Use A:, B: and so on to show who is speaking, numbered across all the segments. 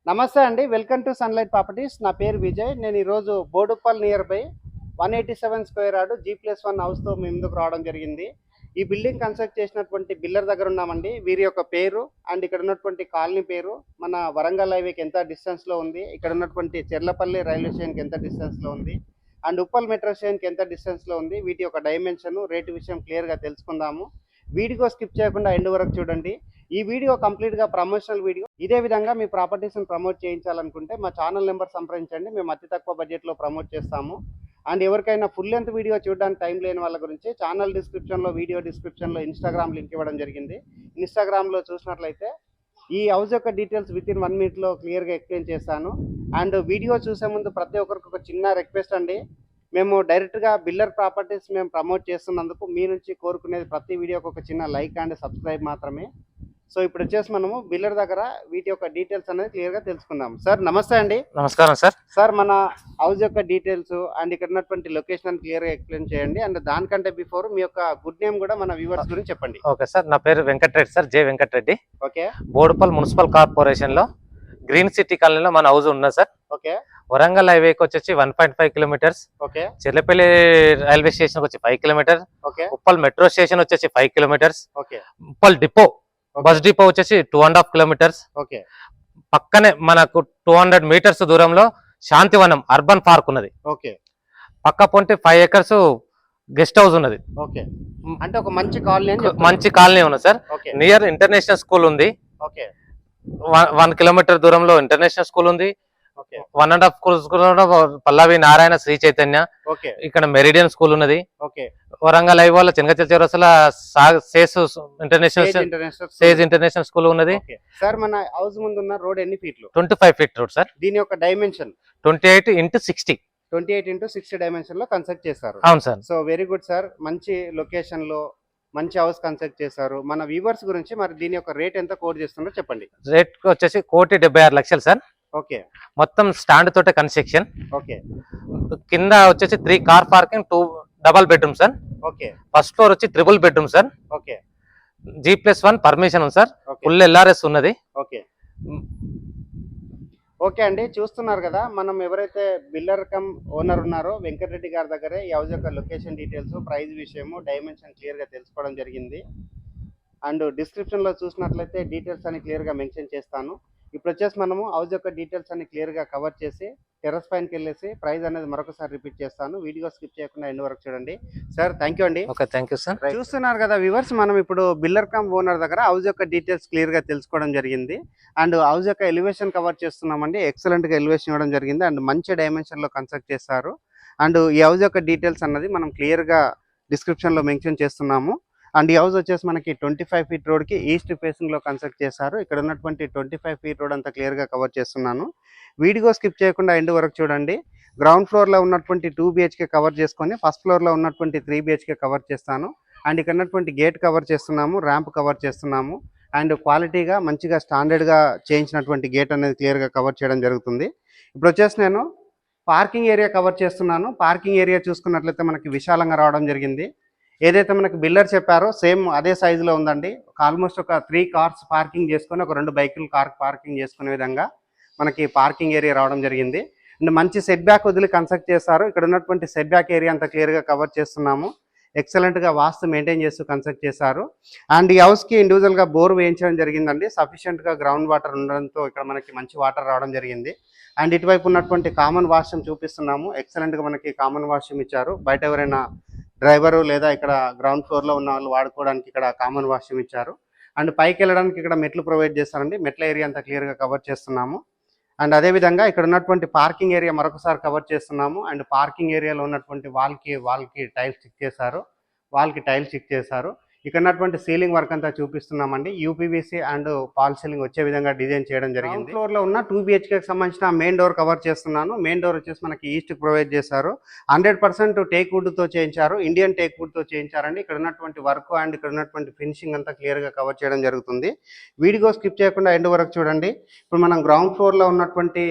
A: నమస్తే అండి. Welcome to sunlight properties. నా పేరు విజయ్. నేను ఈరోజు Boduppal near by 187 square yard G+1 హౌస్‌తో మీ ముందుకు రావడం జరిగింది. ఈ బిల్డింగ్ కన్స్ట్రక్ట్ చేసినటువంటి బిల్డర్ దగ్గర ఉన్నామండి. వీరి యొక్క పేరు అండ్ ఇక్కడ ఉన్నటువంటి కాలనీ పేరు, మన వరంగల్ హైవేకి ఎంత డిస్టెన్స్‌లో ఉంది, ఇక్కడ ఉన్నటువంటి చెర్లపల్లి రైల్వే స్టేషన్‌కి ఎంత డిస్టెన్స్‌లో ఉంది, అండ్ ఉప్పల్ మెట్రో స్టేషన్‌కి ఎంత డిస్టెన్స్‌లో ఉంది, వీటి యొక్క డైమెన్షన్, రేటు విషయం క్లియర్‌గా తెలుసుకుందాము. వీడియో స్కిప్ చేయకుండా ఎండ్ వరకు చూడండి. ఈ వీడియో కంప్లీట్‌గా ప్రమోషనల్ వీడియో. ఇదే విధంగా మీ ప్రాపర్టీస్‌ని ప్రమోట్ చేయించాలనుకుంటే మా ఛానల్ నెంబర్ సంప్రదించండి. మేము అతి తక్కువ బడ్జెట్‌లో ప్రమోట్ చేస్తాము. అండ్ ఎవరికైనా ఫుల్ లెంత్ వీడియో చూడడానికి టైం లేని వాళ్ళ గురించి ఛానల్ డిస్క్రిప్షన్‌లో, వీడియో డిస్క్రిప్షన్‌లో ఇన్‌స్టాగ్రామ్ లింక్ ఇవ్వడం జరిగింది. ఇన్‌స్టాగ్రామ్‌లో చూసినట్లయితే ఈ హౌస్ యొక్క డీటెయిల్స్ వితిన్ 1 మినిట్‌లో క్లియర్‌గా ఎక్స్‌ప్లెయిన్ చేస్తాను. అండ్ వీడియో చూసే ముందు ప్రతి ఒక్కరికి ఒక చిన్న రిక్వెస్ట్ అండి. మేము డైరెక్ట్‌గా బిల్డర్ ప్రాపర్టీస్ మేము ప్రమోట్ చేస్తున్నందుకు మీ నుంచి కోరుకునేది ప్రతి వీడియోకి ఒక చిన్న లైక్ అండ్ సబ్స్క్రైబ్ మాత్రమే. సో ఇప్పుడు వచ్చేసి మనము బిల్డర్ దగ్గర వీటి యొక్క డీటెయిల్స్ అనేది క్లియర్‌గా తెలుసుకుందాం. సార్ నమస్తే అండి.
B: నమస్కారం సార్.
A: సార్ మన హౌస్ యొక్క డీటెయిల్స్ అండ్ ఇక్కడ ఉన్నటువంటి లొకేషన్ క్లియర్‌గా ఎక్స్‌ప్లెయిన్ చేయండి. అండ్ దానికంటే బిఫోర్ మీ యొక్క గుడ్ నేమ్ కూడా మన వ్యూవర్స్ గురించి చెప్పండి.
B: ఓకే సార్, నా పేరు Venkatareddy sir, J Venkatareddy.
A: Okay.
B: Boduppal municipal corporation లో గ్రీన్ సిటీ కాలనీలో మన హౌస్ ఉన్నది సార్.
A: ఓకే.
B: వరంగల్ హైవేకి వచ్చేసి 1.5 kilometres.
A: Okay.
B: Cherlapalli railway station వచ్చి 5 kilometre.
A: Okay.
B: Uppal metro station వచ్చేసి 5 kilometres.
A: Okay.
B: Uppal depot bus depot వచ్చేసి 2.5 కిలోమీటర్స్.
A: ఓకే.
B: పక్కనే మనకు 200 మీటర్స్ దూరంలో శాంతివనం అర్బన్ పార్క్ ఉన్నది.
A: ఓకే.
B: పక్క పొంటి 5 ఎకర్స్ గెస్ట్ హౌస్ ఉన్నది.
A: ఓకే. అంటే ఒక మంచి కాలనీ అని చెప్తున్నారు.
B: మంచి కాలనీ ఉన్నది sir.
A: Okay.
B: Near international school ఉంది.
A: ఓకే.
B: 1 కిలోమీటర్ దూరంలో ఇంటర్నేషనల్ స్కూల్ ఉంది.
A: ఓకే.
B: 1.5 స్కూల్స్ పల్లవి నారాయణ శ్రీ చైతన్య.
A: ఓకే.
B: ఇక్కడ మెరిడియన్ స్కూల్ ఉన్నది.
A: ఓకే.
B: వరంగల్ హైవేలో చెంగచల్ చౌరస్తల సేజ్ ఇంటర్నేషనల్ స్కూల్ ఉన్నది.
A: ఓకే. సార్ మన హౌస్ ముందు ఉన్న రోడ్ ఎన్ని ఫీట్లు?
B: 25 ఫీట్ రోడ్ సార్.
A: దీని యొక్క డైమెన్షన్
B: 28x60.
A: 28x60 డైమెన్షన్ లో కన్స్ట్రక్ట్ చేశారు.
B: అవును sir.
A: So very good sir. మంచి లొకేషన్ లో మంచి హౌస్ కన్స్ట్రక్ట్ చేశారు. మన వ్యూవర్స్ గురించి మరి దీని యొక్క రేట్ ఎంత కోట్ చేస్తున్నారో చెప్పండి.
B: రేట్ వచ్చేసి 1,76,00,000 సార్.
A: ఓకే.
B: మొత్తం స్టాండ్ తోటే కన్స్ట్రక్షన్.
A: ఓకే.
B: కింద వచ్చేసి 3 car parking, 2 double bedroom sir.
A: Okay.
B: First floor వచ్చి 3 bedroom sir.
A: Okay.
B: G+1 permission ఉంది సార్.
A: ఓకే.
B: ఫుల్ LRS ఉన్నది.
A: ఓకే. ఓకే అండి, చూస్తున్నారు కదా, మనం ఎవరైతే బిల్డర్ కమ్ ఓనర్ ఉన్నారో వెంకటరెడ్డి గారి దగ్గరే ఈ హౌస్ యొక్క లొకేషన్ డీటెయిల్స్, ప్రైస్ విషయము, డైమెన్షన్ క్లియర్గా తెలుసుకోవడం జరిగింది. అండ్ డిస్క్రిప్షన్లో చూసినట్లయితే డీటెయిల్స్ అని క్లియర్గా మెన్షన్ చేస్తాను. ఇప్పుడు వచ్చేసి మనము హౌస్ యొక్క డీటెయిల్స్ అన్ని క్లియర్గా కవర్ చేసి టెర్రస్ పైనకి వెళ్ళేసి ప్రైస్ అనేది మరొకసారి రిపీట్ చేస్తాను. వీడియో స్కిప్ చేయకుండా ఎండ్ వరకు చూడండి. సార్ థ్యాంక్ యూ అండి.
B: Okay, thank you sir.
A: చూస్తున్నారు కదా వ్యూవర్స్, మనం ఇప్పుడు బిల్డర్ కమ్ ఓనర్ దగ్గర హౌస్ యొక్క డీటెయిల్స్ క్లియర్గా తెలుసుకోవడం జరిగింది. అండ్ హౌస్ యొక్క ఎలివేషన్ కవర్ చేస్తున్నామండి. ఎక్సలెంట్గా ఎలివేషన్ ఇవ్వడం జరిగింది అండ్ మంచి డైమెన్షన్లో కన్స్ట్రక్ట్ చేస్తారు. అండ్ ఈ హౌస్ యొక్క డీటెయిల్స్ అన్నది మనం క్లియర్గా డిస్క్రిప్షన్లో మెన్షన్ చేస్తున్నాము. అండ్ ఈ హౌస్ వచ్చేసి మనకి 25 ఫీట్ రోడ్కి ఈస్ట్ ఫేసింగ్లో కన్స్ట్రక్ట్ చేశారు. ఇక్కడ ఉన్నటువంటి 25 ఫీట్ రోడ్ అంతా క్లియర్గా కవర్ చేస్తున్నాను. వీడియో స్కిప్ చేయకుండా ఎండ్ వరకు చూడండి. గ్రౌండ్ ఫ్లోర్లో ఉన్నటువంటి 2 BHK కవర్ చేసుకొని ఫస్ట్ ఫ్లోర్లో ఉన్నటువంటి 3 BHK కవర్ చేస్తాను. అండ్ ఇక్కడ ఉన్నటువంటి గేట్ కవర్ చేస్తున్నాము, ర్యాంప్ కవర్ చేస్తున్నాము. అండ్ క్వాలిటీగా మంచిగా స్టాండర్డ్గా చేయించినటువంటి గేట్ అనేది క్లియర్గా కవర్ చేయడం జరుగుతుంది. ఇప్పుడు వచ్చేసి నేను పార్కింగ్ ఏరియా కవర్ చేస్తున్నాను. పార్కింగ్ ఏరియా చూసుకున్నట్లయితే మనకి విశాలంగా రావడం జరిగింది. ఏదైతే మనకి బిల్డర్ చెప్పారో సేమ్ అదే సైజులో ఉందండి. ఆల్మోస్ట్ ఒక 3 కార్స్ పార్కింగ్ చేసుకొని ఒక 2 బైకులు కార్ పార్కింగ్ చేసుకునే విధంగా మనకి పార్కింగ్ ఏరియా రావడం జరిగింది. అండ్ మంచి సెట్ బ్యాక్ వదిలి కన్స్ట్రక్ట్ చేస్తారు. ఇక్కడ ఉన్నటువంటి సెట్ బ్యాక్ ఏరియా అంతా క్లియర్గా కవర్ చేస్తున్నాము. ఎక్సలెంట్గా వాస్తు మెయింటైన్ చేస్తూ కన్స్ట్రక్ట్ చేశారు. అండ్ ఈ హౌస్కి ఇండివిజువల్గా బోర్ వేయించడం జరిగిందండి. సఫిషియెంట్గా గ్రౌండ్ వాటర్ ఉండడంతో ఇక్కడ మనకి మంచి వాటర్ రావడం జరిగింది. అండ్ ఇటువైపు ఉన్నటువంటి కామన్ వాష్రూమ్ చూపిస్తున్నాము. ఎక్సలెంట్గా మనకి కామన్ వాష్రూమ్ ఇచ్చారు. బయట ఎవరైనా డ్రైవరు లేదా ఇక్కడ గ్రౌండ్ ఫ్లోర్లో ఉన్న వాళ్ళు వాడుకోవడానికి ఇక్కడ కామన్ వాష్రూమ్ ఇచ్చారు. అండ్ పైకి వెళ్ళడానికి ఇక్కడ మెట్లు ప్రొవైడ్ చేస్తారండి. మెట్ల ఏరియా అంతా క్లియర్గా కవర్ చేస్తున్నాము. అండ్ అదేవిధంగా ఇక్కడ ఉన్నటువంటి పార్కింగ్ ఏరియా మరొకసారి కవర్ చేస్తున్నాము. అండ్ పార్కింగ్ ఏరియాలో ఉన్నటువంటి వాల్కి టైల్స్ స్టిక్ చేశారు. ఇక్కడ ఉన్నటువంటి సీలింగ్ వర్క్ అంతా చూపిస్తున్నామండి. యూపీవీసీ అండ్ పాల్ సీలింగ్ వచ్చే విధంగా డిజైన్ చేయడం జరిగింది. ఫ్లోర్ లో ఉన్న 2 BHKకి సంబంధించిన మెయిన్ డోర్ కవర్ చేస్తున్నాను. మెయిన్ డోర్ వచ్చేసి మనకి ఈస్ట్ ప్రొవైడ్ చేశారు. 100% టేక్ వుడ్ తో చేయించారు. ఇండియన్ టేక్ వుడ్ తో చేయించారండి. ఇక్కడ ఉన్నటువంటి వర్క్ అండ్ ఇక్కడ ఉన్నటువంటి ఫినిషింగ్ అంతా క్లియర్ గా కవర్ చేయడం జరుగుతుంది. వీడియో స్కిప్ చేయకుండా ఎండ్ వరకు చూడండి. ఇప్పుడు మనం గ్రౌండ్ ఫ్లోర్ లో ఉన్నటువంటి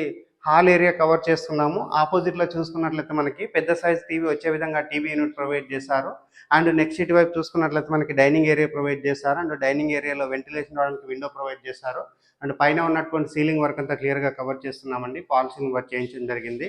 A: హాల్ ఏరియా కవర్ చేస్తున్నాము. ఆపోజిట్లో చూసుకున్నట్లయితే మనకి పెద్ద సైజ్ టీవీ వచ్చే విధంగా టీవీ యూనిట్ ప్రొవైడ్ చేశారు. అండ్ నెక్స్ట్ ఇటువైపు చూసుకున్నట్లయితే మనకి డైనింగ్ ఏరియా ప్రొవైడ్ చేశారు. అండ్ డైనింగ్ ఏరియాలో వెంటిలేషన్ రావడానికి విండో ప్రొవైడ్ చేశారు. అండ్ పైన ఉన్నటువంటి సీలింగ్ వర్క్ అంతా క్లియర్గా కవర్ చేస్తున్నామండి. ఫాల్ సీలింగ్ వర్క్ చేయించడం జరిగింది.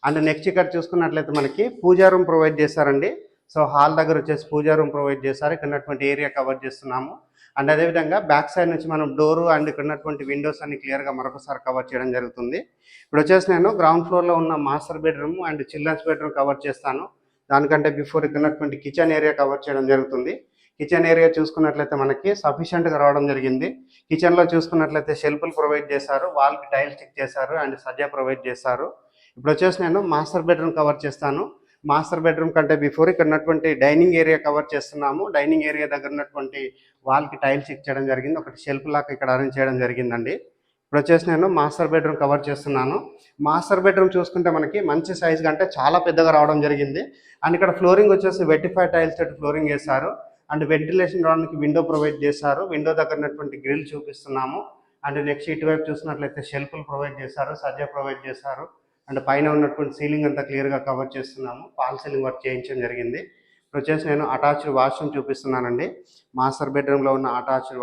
A: అండ్ నెక్స్ట్ ఇక్కడ చూసుకున్నట్లయితే మనకి పూజా రూమ్ ప్రొవైడ్ చేశారండి. సో హాల్ దగ్గర వచ్చేసి పూజా రూమ్ ప్రొవైడ్ చేశారు. ఇక్కడ ఉన్నటువంటి ఏరియా కవర్ చేస్తున్నాము. అండ్ అదేవిధంగా బ్యాక్ సైడ్ నుంచి మనం డోరు అండ్ ఇక్కడ ఉన్నటువంటి విండోస్ అన్ని క్లియర్గా మరొకసారి కవర్ చేయడం జరుగుతుంది. ఇప్పుడు వచ్చేసి నేను గ్రౌండ్ ఫ్లోర్లో ఉన్న master bedroom and children's bedroom cover చేస్తాను. దానికంటే బిఫోర్ ఇక్కడ ఉన్నటువంటి కిచెన్ ఏరియా కవర్ చేయడం జరుగుతుంది. కిచెన్ ఏరియా చూసుకున్నట్లయితే మనకి సఫిషియెంట్గా రావడం జరిగింది. కిచెన్లో చూసుకున్నట్లయితే షెల్ఫ్లు ప్రొవైడ్ చేశారు, వాల్కి టైల్ స్టిక్ చేశారు అండ్ సజ్జా ప్రొవైడ్ చేశారు. ఇప్పుడు వచ్చేసి నేను మాస్టర్ బెడ్రూమ్ కవర్ చేస్తాను. మాస్టర్ బెడ్రూమ్ కంటే బిఫోర్ ఇక్కడ ఉన్నటువంటి డైనింగ్ ఏరియా కవర్ చేస్తున్నాము. డైనింగ్ ఏరియా దగ్గర ఉన్నటువంటి వాల్కి టైల్ స్టిక్ చేయడం జరిగింది. ఒకటి షెల్ఫ్ లాగా ఇక్కడ అరేంజ్ చేయడం జరిగిందండి. ఇప్పుడు వచ్చేసి నేను మాస్టర్ బెడ్రూమ్ కవర్ చేస్తున్నాను. మాస్టర్ బెడ్రూమ్ చూసుకుంటే మనకి మంచి సైజ్ కంటే చాలా పెద్దగా రావడం జరిగింది. అండ్ ఇక్కడ ఫ్లోరింగ్ వచ్చేసి వెటిఫైడ్ టైల్స్ తోటి ఫ్లోరింగ్ వేశారు. అండ్ వెంటిలేషన్ రావడానికి విండో ప్రొవైడ్ చేశారు. విండో దగ్గర ఉన్నటువంటి గ్రిల్ చూపిస్తున్నాము. అండ్ నెక్స్ట్ ఇటువైపు చూసినట్లయితే షెల్ఫ్లు ప్రొవైడ్ చేశారు, సజ్జా ప్రొవైడ్ చేశారు. అండ్ పైన ఉన్నటువంటి సీలింగ్ అంతా క్లియర్గా కవర్ చేస్తున్నాము. ఫాల్ సీలింగ్ వర్క్ చేయించడం జరిగింది. ఇప్పుడు వచ్చేసి నేను అటాచ్డ్ వాష్రూమ్ చూపిస్తున్నానండి. మాస్టర్ బెడ్రూమ్లో ఉన్న అటాచ్డ్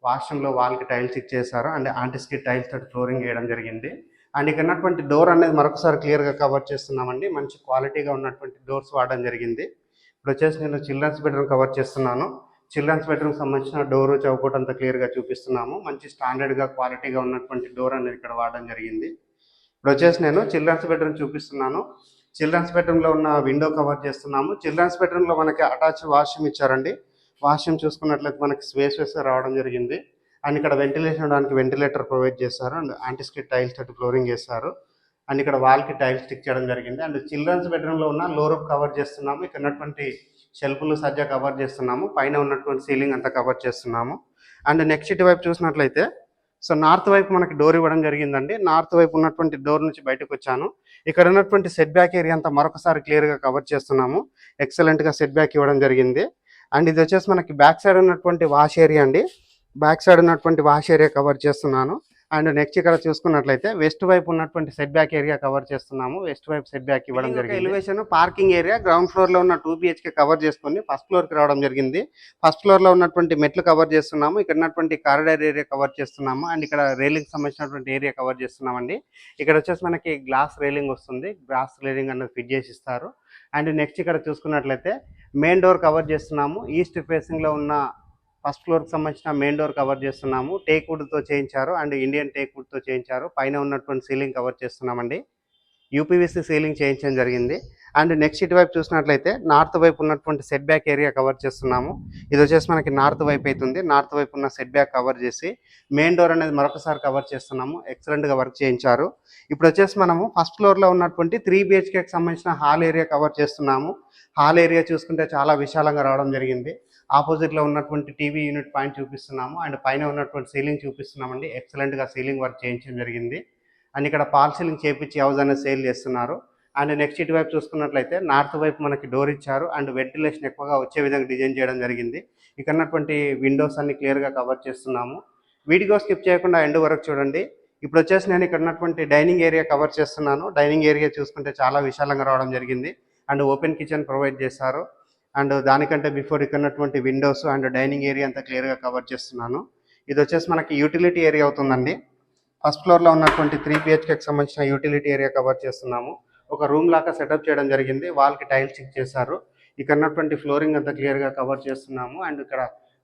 A: వాష్రూమ్లో వాల్కి టైల్స్ స్టిక్ చేశారు అండ్ యాంటిస్కిడ్ టైల్స్ తోటి ఫ్లోరింగ్ వేయడం జరిగింది. అండ్ ఇక్కడ ఉన్నటువంటి డోర్ అనేది మరొకసారి క్లియర్గా కవర్ చేస్తున్నామండి. మంచి క్వాలిటీగా ఉన్నటువంటి డోర్స్ వాడడం జరిగింది. ఇప్పుడు వచ్చేసి నేను చిల్డ్రన్స్ బెడ్రూమ్ కవర్ చేస్తున్నాను. చిల్డ్రన్స్ బెడ్రూమ్ సంబంధించిన డోరు చౌకోట్ అంతా క్లియర్గా చూపిస్తున్నాము. మంచి స్టాండర్డ్గా క్వాలిటీగా ఉన్నటువంటి డోర్ అనేది ఇక్కడ వాడడం జరిగింది. ఇప్పుడు వచ్చేసి నేను చిల్డ్రన్స్ బెడ్రూమ్ చూపిస్తున్నాను. చిల్డ్రన్స్ బెడ్రూమ్లో ఉన్న విండో కవర్ చేస్తున్నాము. చిల్డ్రన్స్ బెడ్రూమ్లో మనకి అటాచ్ వాష్రూమ్ ఇచ్చారండి. వాష్రూమ్ చూసుకున్నట్లయితే మనకి స్పేస్గా రావడం జరిగింది. అండ్ ఇక్కడ వెంటిలేషన్ అవడానికి వెంటిలేటర్ ప్రొవైడ్ చేశారు అండ్ యాంటిస్కిడ్ టైల్స్ తోటి ఫ్లోరింగ్ చేశారు. అండ్ ఇక్కడ వాల్కి టైల్స్ స్టిక్ చేయడం జరిగింది. అండ్ చిల్డ్రన్స్ బెడ్రూమ్లో ఉన్న లో రూప్ కవర్ చేస్తున్నాము. ఇక్కడ ఉన్నటువంటి షెల్ఫ్లు సజ్జా కవర్ చేస్తున్నాము. పైన ఉన్నటువంటి సీలింగ్ అంతా కవర్ చేస్తున్నాము. అండ్ నెక్స్ట్ ఇటువైపు చూసినట్లయితే సో నార్త్ వైపు మనకి డోర్ ఇవ్వడం జరిగిందండి. నార్త్ వైపు ఉన్నటువంటి డోర్ నుంచి బయటకు వచ్చాను. ఇక్కడ ఉన్నటువంటి సెట్ బ్యాక్ ఏరియా అంతా మరొకసారి క్లియర్గా కవర్ చేస్తున్నాము. ఎక్సలెంట్గా సెట్ బ్యాక్ ఇవ్వడం జరిగింది. అండ్ ఇది వచ్చేసి మనకి బ్యాక్ సైడ్ ఉన్నటువంటి వాష్ ఏరియా అండి. బ్యాక్ సైడ్ ఉన్నటువంటి వాష్ ఏరియా కవర్ చేస్తున్నాను. అండ్ నెక్స్ట్ ఇక్కడ చూసుకున్నట్లయితే వెస్ట్ వైపు ఉన్నటువంటి సెట్ బ్యాక్ ఏరియా కవర్ చేస్తున్నాము. వెస్ట్ వైపు సెట్ బ్యాక్ ఇవ్వడం జరిగింది. Elevation parking area ground floor లో ఉన్న 2 BHK కవర్ చేసుకొని ఫస్ట్ ఫ్లోర్ కి రావడం జరిగింది. ఫస్ట్ ఫ్లోర్ లో ఉన్నటువంటి మెట్లు కవర్ చేస్తున్నాము. ఇక్కడ ఉన్నటువంటి కారిడార్ ఏరియా కవర్ చేస్తున్నాము. అండ్ ఇక్కడ రైలింగ్ సంబంధించినటువంటి ఏరియా కవర్ చేస్తున్నామండి. ఇక్కడ వచ్చేసి మనకి గ్లాస్ రైలింగ్ వస్తుంది. గ్లాస్ రైలింగ్ అనేది ఫిట్ చేసి ఇస్తారు. అండ్ నెక్స్ట్ ఇక్కడ చూసుకున్నట్లయితే మెయిన్ డోర్ కవర్ చేస్తున్నాము. ఈస్ట్ ఫేసింగ్ లో ఉన్న ఫస్ట్ ఫ్లోర్కి సంబంధించిన మెయిన్ డోర్ కవర్ చేస్తున్నాము. టేక్ వుడ్తో చేయించారు అండ్ ఇండియన్ టేక్ వుడ్తో చేయించారు. పైన ఉన్నటువంటి సీలింగ్ కవర్ చేస్తున్నామండి. యూపీవీసీ సీలింగ్ చేయించడం జరిగింది. అండ్ నెక్స్ట్ ఇటువైపు చూసినట్లయితే నార్త్ వైపు ఉన్నటువంటి సెట్ బ్యాక్ ఏరియా కవర్ చేస్తున్నాము. ఇది వచ్చేసి మనకి నార్త్ వైపు అవుతుంది. నార్త్ వైపు ఉన్న సెట్ బ్యాక్ కవర్ చేసి మెయిన్ డోర్ అనేది మరొకసారి కవర్ చేస్తున్నాము. ఎక్సలెంట్గా వర్క్ చేయించారు. ఇప్పుడు వచ్చేసి మనము ఫస్ట్ ఫ్లోర్లో ఉన్నటువంటి 3 BHKకి సంబంధించిన హాల్ ఏరియా కవర్ చేస్తున్నాము. హాల్ ఏరియా చూసుకుంటే చాలా విశాలంగా రావడం జరిగింది. ఆపోజిట్లో ఉన్నటువంటి టీవీ యూనిట్ పాయింట్ చూపిస్తున్నాము. అండ్ పైన ఉన్నటువంటి సీలింగ్ చూపిస్తున్నామండి. ఎక్సలెంట్గా సీలింగ్ వర్క్ చేయించడం జరిగింది. అండ్ ఇక్కడ ఫాల్ సీలింగ్ చేపించి హౌస్ అనేది సేల్ చేస్తున్నారు. అండ్ నెక్స్ట్ ఇటువైపు చూసుకున్నట్లయితే నార్త్ వైపు మనకి డోర్ ఇచ్చారు అండ్ వెంటిలేషన్ ఎక్కువగా వచ్చే విధంగా డిజైన్ చేయడం జరిగింది. ఇక్కడ ఉన్నటువంటి విండోస్ అన్ని క్లియర్గా కవర్ చేస్తున్నాము. వీడియో స్కిప్ చేయకుండా ఎండ్ వరకు చూడండి. ఇప్పుడు వచ్చేసి నేను ఇక్కడ ఉన్నటువంటి డైనింగ్ ఏరియా కవర్ చేస్తున్నాను. డైనింగ్ ఏరియా చూసుకుంటే చాలా విశాలంగా రావడం జరిగింది. అండ్ ఓపెన్ కిచెన్ ప్రొవైడ్ చేశారు. అండ్ దానికంటే బిఫోర్ ఇక్కడ ఉన్నటువంటి విండోస్ అండ్ డైనింగ్ ఏరియా అంతా క్లియర్గా కవర్ చేస్తున్నాను. ఇది వచ్చేసి మనకి యూటిలిటీ ఏరియా అవుతుందండి. ఫస్ట్ ఫ్లోర్లో ఉన్నటువంటి 3 BHKకి సంబంధించిన యూటిలిటీ ఏరియా కవర్ చేస్తున్నాము. ఒక రూమ్ లాగా సెటప్ చేయడం జరిగింది. వాల్కి టైల్స్ స్టిక్ చేశారు. ఇక్కడ ఉన్నటువంటి ఫ్లోరింగ్ అంతా క్లియర్గా కవర్ చేస్తున్నాము. అండ్ ఇక్కడ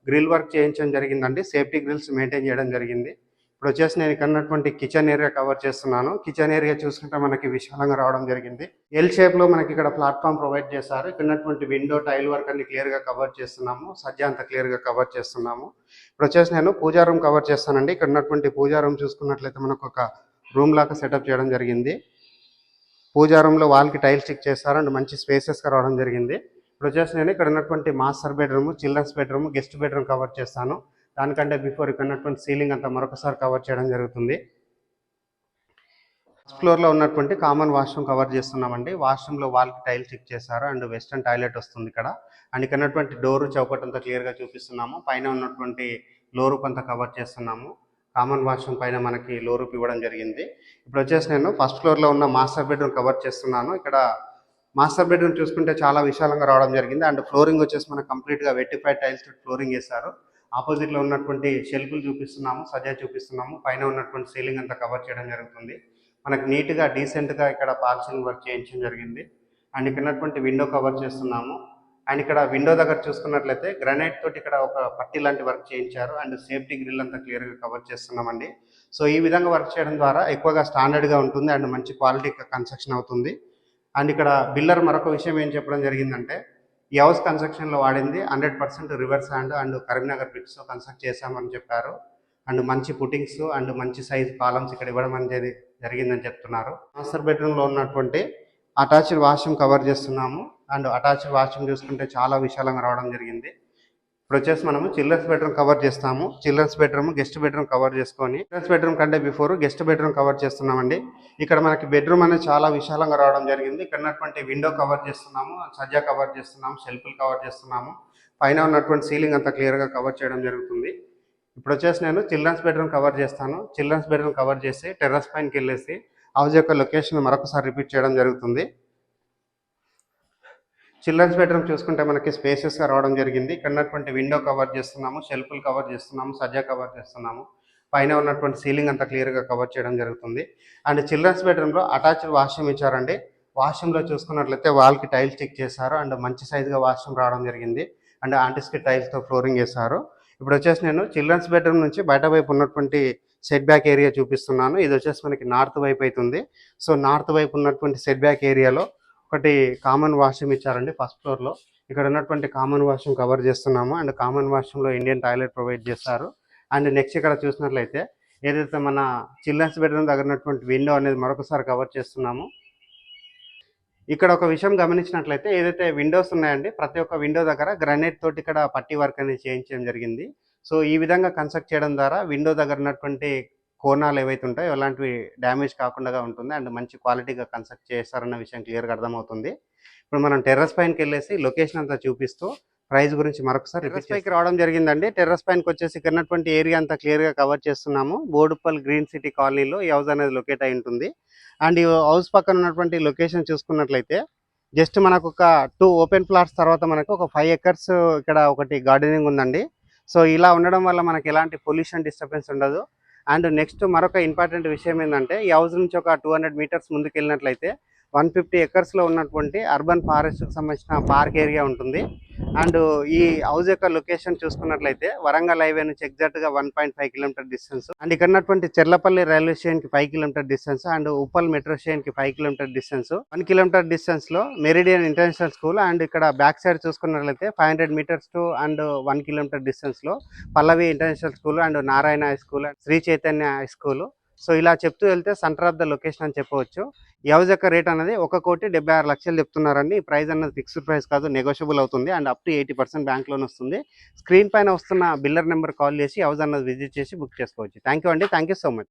A: గ్రిల్ వర్క్ చేయించడం జరిగిందండి. సేఫ్టీ గ్రిల్స్ మెయింటైన్ చేయడం జరిగింది. ఇప్పుడు వచ్చేసి నేను ఇక్కడ ఉన్నటువంటి కిచెన్ ఏరియా కవర్ చేస్తున్నాను. కిచెన్ ఏరియా చూసుకుంటే మనకి విశాలంగా రావడం జరిగింది. ఎల్ షేప్లో మనకి ఇక్కడ ప్లాట్ఫామ్ ప్రొవైడ్ చేశారు. ఇక్కడ ఉన్నటువంటి విండో టైల్ వర్క్ అన్ని క్లియర్గా కవర్ చేస్తున్నాము. సజ్జా అంతా క్లియర్గా కవర్ చేస్తున్నాము. ఇప్పుడు వచ్చేసి నేను పూజా రూమ్ కవర్ చేస్తానండి. ఇక్కడ ఉన్నటువంటి పూజా రూమ్ చూసుకున్నట్లయితే మనకు ఒక రూమ్ లాగా సెటప్ చేయడం జరిగింది. పూజా రూమ్లో వాల్కి టైల్ స్టిక్ చేస్తారు అండ్ మంచి స్పేసెస్గా రావడం జరిగింది. ఇప్పుడు వచ్చేసి నేను ఇక్కడ ఉన్నటువంటి master bedroom, children's bedroom, guest bedroom cover చేస్తాను. దానికంటే బిఫోర్ ఇక్కడ ఉన్నటువంటి సీలింగ్ అంతా మరొకసారి కవర్ చేయడం జరుగుతుంది. ఫస్ట్ ఫ్లోర్లో ఉన్నటువంటి కామన్ వాష్రూమ్ కవర్ చేస్తున్నామండి. వాష్రూమ్లో వాల్కి టైల్ స్టిక్ చేశారు అండ్ వెస్టర్న్ టాయిలెట్ వస్తుంది ఇక్కడ. అండ్ ఇక్కడ ఉన్నటువంటి డోరు చౌకట్ అంతా క్లియర్గా చూపిస్తున్నాము. పైన ఉన్నటువంటి లో రూప్ అంతా కవర్ చేస్తున్నాము. కామన్ వాష్రూమ్ పైన మనకి లో రూప్ ఇవ్వడం జరిగింది. ఇప్పుడు వచ్చేసి నేను ఫస్ట్ ఫ్లోర్లో ఉన్న మాస్టర్ బెడ్రూమ్ కవర్ చేస్తున్నాను. ఇక్కడ మాస్టర్ బెడ్రూమ్ చూసుకుంటే చాలా విశాలంగా రావడం జరిగింది. అండ్ ఫ్లోరింగ్ వచ్చేసి మనకు కంప్లీట్గా వెట్టిఫైడ్ టైల్స్ ఫ్లోరింగ్ వేశారు. ఆపోజిట్లో ఉన్నటువంటి షెల్ఫ్లు చూపిస్తున్నాము, సజా చూపిస్తున్నాము. పైన ఉన్నటువంటి సీలింగ్ అంతా కవర్ చేయడం జరుగుతుంది. మనకు నీట్గా డీసెంట్గా ఇక్కడ పార్సిలింగ్ వర్క్ చేయించడం జరిగింది. అండ్ ఇక్కడ ఉన్నటువంటి విండో కవర్ చేస్తున్నాము. అండ్ ఇక్కడ విండో దగ్గర చూసుకున్నట్లయితే గ్రానైట్ తోటి ఇక్కడ ఒక పట్టి లాంటి వర్క్ చేయించారు. అండ్ సేఫ్టీ గ్రిల్ అంతా క్లియర్గా కవర్ చేస్తున్నామండి. సో ఈ విధంగా వర్క్ చేయడం ద్వారా ఎక్కువగా స్టాండర్డ్గా ఉంటుంది అండ్ మంచి క్వాలిటీ కన్స్ట్రక్షన్ అవుతుంది. అండ్ ఇక్కడ బిల్డర్ మరొక విషయం ఏం చెప్పడం జరిగిందంటే, ఈ హౌస్ కన్స్ట్రక్షన్లో వాడింది 100% రివర్స్ హ్యాండ్ అండ్ కరీంనగర్ బ్రిక్స్తో కన్స్ట్రక్ట్ చేశామని చెప్పారు. అండ్ మంచి పుట్టింగ్స్ అండ్ మంచి సైజ్ కాలమ్స్ ఇక్కడ ఇవ్వడం అనేది జరిగిందని చెప్తున్నారు. మాస్టర్ బెడ్రూమ్లో ఉన్నటువంటి అటాచ్డ్ వాష్రూమ్ కవర్ చేస్తున్నాము. అండ్ అటాచ్డ్ వాష్రూమ్ చూసుకుంటే చాలా విశాలంగా రావడం జరిగింది. ఇప్పుడు వచ్చేసి మనము చిల్డ్రన్స్ బెడ్రూమ్ కవర్ చేస్తాము. Children's bedroom, guest bedroom cover చేసుకొని చిల్డ్రన్స్ బెడ్రూమ్ కంటే బిఫోర్ గెస్ట్ బెడ్రూమ్ కవర్ చేస్తున్నామండి. ఇక్కడ మనకి బెడ్రూమ్ అనేది చాలా విశాలంగా రావడం జరిగింది. ఇక్కడ ఉన్నటువంటి విండో కవర్ చేస్తున్నాము, సజ్జా కవర్ చేస్తున్నాము, షెల్ఫ్లు కవర్ చేస్తున్నాము. పైన ఉన్నటువంటి సీలింగ్ అంతా క్లియర్గా కవర్ చేయడం జరుగుతుంది. ఇప్పుడు వచ్చేసి నేను చిల్డ్రన్స్ బెడ్రూమ్ కవర్ చేస్తాను. చిల్డ్రన్స్ బెడ్రూమ్ కవర్ చేసి టెర్రస్ పైనకి వెళ్ళేసి హౌస్ యొక్క లొకేషన్ మరొకసారి రిపీట్ చేయడం జరుగుతుంది. చిల్డ్రన్స్ బెడ్రూమ్ చూసుకుంటే మనకి స్పేసెస్గా రావడం జరిగింది. ఇక్కడ ఉన్నటువంటి విండో కవర్ చేస్తున్నాము, షెల్ఫ్లు కవర్ చేస్తున్నాము, సజ్జా కవర్ చేస్తున్నాము. పైన ఉన్నటువంటి సీలింగ్ అంతా క్లియర్గా కవర్ చేయడం జరుగుతుంది. అండ్ చిల్డ్రన్స్ బెడ్రూమ్లో అటాచ్డ్ వాష్రూమ్ ఇచ్చారండి. వాష్రూమ్లో చూసుకున్నట్లయితే వాల్కి టైల్స్ స్టిక్ చేశారు అండ్ మంచి సైజుగా వాష్రూమ్ రావడం జరిగింది. అండ్ ఆంటిస్కి టైల్స్తో ఫ్లోరింగ్ వేశారు. ఇప్పుడు వచ్చేసి నేను చిల్డ్రన్స్ బెడ్రూమ్ నుంచి బయట వైపు ఉన్నటువంటి సెట్ బ్యాక్ ఏరియా చూపిస్తున్నాను. ఇది వచ్చేసి మనకి నార్త్ వైపు అవుతుంది. సో నార్త్ వైపు ఉన్నటువంటి సెట్ బ్యాక్ ఏరియాలో ఒకటి కామన్ వాష్రూమ్ ఇచ్చారండి ఫస్ట్ ఫ్లోర్లో. ఇక్కడ ఉన్నటువంటి కామన్ వాష్రూమ్ కవర్ చేస్తున్నాము. అండ్ కామన్ వాష్రూమ్లో ఇండియన్ టాయిలెట్ ప్రొవైడ్ చేస్తారు. అండ్ నెక్స్ట్ ఇక్కడ చూసినట్లయితే ఏదైతే మన చిల్డ్రన్స్ బెడ్రూమ్ దగ్గర ఉన్నటువంటి విండో అనేది మరొకసారి కవర్ చేస్తున్నాము. ఇక్కడ ఒక విషయం గమనించినట్లయితే ఏదైతే విండోస్ ఉన్నాయండి, ప్రతి ఒక్క విండో దగ్గర గ్రానైట్ తోటి ఇక్కడ పట్టి వర్క్ అనేది చేయించడం జరిగింది. సో ఈ విధంగా కన్స్ట్రక్ట్ చేయడం ద్వారా విండో దగ్గర ఉన్నటువంటి కోణాలు ఏవైతే ఉంటాయో అలాంటివి డ్యామేజ్ కాకుండా ఉంటుంది అండ్ మంచి క్వాలిటీగా కన్స్ట్రక్ట్ చేస్తారన్న విషయం క్లియర్గా అర్థమవుతుంది. ఇప్పుడు మనం టెర్రస్ పైనకి వెళ్ళేసి లొకేషన్ అంతా చూపిస్తూ ప్రైస్ గురించి మరొకసారి టెర్రస్ పైకి రావడం జరిగిందండి. టెర్రస్ పైనకి వచ్చేసి ఇక్కడ ఉన్నటువంటి ఏరియా అంతా క్లియర్గా కవర్ చేస్తున్నాము. బోడుప్పల్ గ్రీన్ సిటీ కాలనీలో ఈ హౌస్ అనేది లొకేట్ అయి ఉంటుంది. అండ్ ఈ హౌస్ పక్కన ఉన్నటువంటి లొకేషన్ చూసుకున్నట్లయితే జస్ట్ మనకు ఒక 2 ఓపెన్ ప్లాట్స్ తర్వాత మనకు ఒక 5 acres ఇక్కడ ఒకటి గార్డెనింగ్ ఉందండి. సో ఇలా ఉండడం వల్ల మనకి ఎలాంటి పొల్యూషన్ డిస్టర్బెన్స్ ఉండదు. అండ్ నెక్స్ట్ మరొక ఇంపార్టెంట్ విషయం ఏంటంటే, ఈ హౌస్ నుంచి ఒక 200 meters ముందుకు వెళ్ళినట్లయితే 150 acresలో ఉన్నటువంటి అర్బన్ ఫారెస్ట్కి సంబంధించిన పార్క్ ఏరియా ఉంటుంది. అండ్ ఈ హౌస్ యొక్క లొకేషన్ చూసుకున్నట్లయితే వరంగల్ హైవే నుంచి ఎగ్జాక్ట్గా 1.5 kilometer డిస్టెన్స్. అండ్ ఇక్కడ ఉన్నటువంటి చెర్లపల్లి రైల్వే స్టేషన్కి 5 kilometer distance and Uppal metro స్టేషన్కి 5 kilometer డిస్టెన్స్. 1 kilometer డిస్టెన్స్లో మెరిడియన్ ఇంటర్నేషనల్ స్కూల్ అండ్ ఇక్కడ బ్యాక్ సైడ్ చూసుకున్నట్లయితే 500 meters టు అండ్ 1 kilometer డిస్టెన్స్లో Pallavi international school and Narayana high school and Sri Chaitanya high school. So ఇలా చెప్తూ వెళ్తే సెంటర్ ఆఫ్ ద లొకేషన్ అని చెప్పవచ్చు. ఈ హౌస్ యొక్క రేట్ అనేది 1,76,00,000 చెప్తున్నారండి. ఈ ప్రైస్ అనేది ఫిక్స్డ్ ప్రైస్ కాదు, నెగోషియబుల్ అవుతుంది and up to 80% bank loan వస్తుంది. స్క్రీన్ పైన వస్తున్న బిల్లర్ నెంబర్ కాల్ చేసి హౌస్ అన్నది విజిట్ చేసి బుక్ చేసుకోవచ్చు. థ్యాంక్ యూ అండి. Thank you so much.